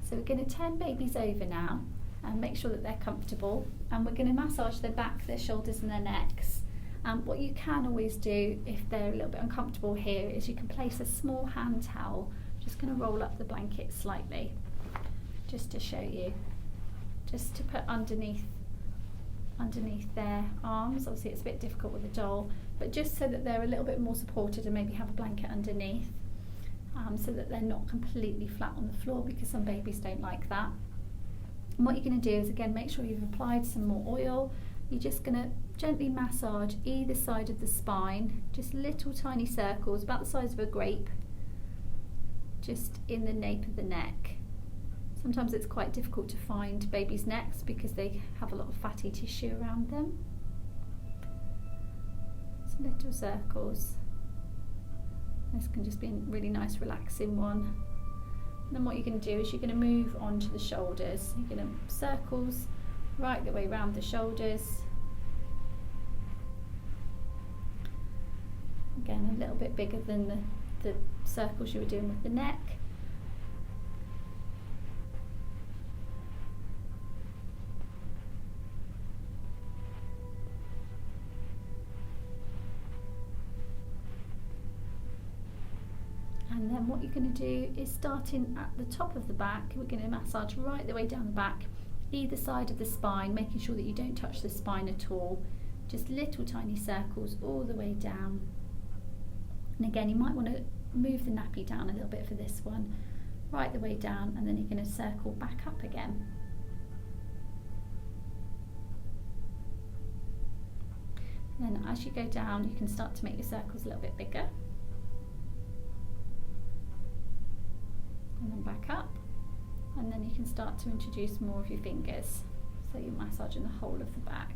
So we're going to turn babies over now and make sure that they're comfortable, and we're going to massage their back, their shoulders and their necks. What you can always do if they're a little bit uncomfortable here is you can place a small hand towel. Just going to roll up the blanket slightly just to show you, just to put underneath their arms. Obviously it's a bit difficult with a doll, but just so that they're a little bit more supported, and maybe have a blanket underneath, so that they're not completely flat on the floor, because some babies don't like that. And what you're going to do is, again, make sure you've applied some more oil. You're just going to gently massage either side of the spine, just little tiny circles about the size of a grape, just in the nape of the neck. Sometimes it's quite difficult to find babies' necks because they have a lot of fatty tissue around them. Just little circles. This can just be a really nice relaxing one. And then what you're going to do is you're going to move on to the shoulders. You're going to circles right the way around the shoulders. Again, a little bit bigger than the circles you were doing with the neck. And then what you're going to do is, starting at the top of the back, we're going to massage right the way down the back, either side of the spine, making sure that you don't touch the spine at all. Just little tiny circles all the way down. And again, you might want to move the nappy down a little bit for this one, right the way down, and then you're going to circle back up again. And then as you go down, you can start to make your circles a little bit bigger. And then back up, and then you can start to introduce more of your fingers, so you're massaging the whole of the back.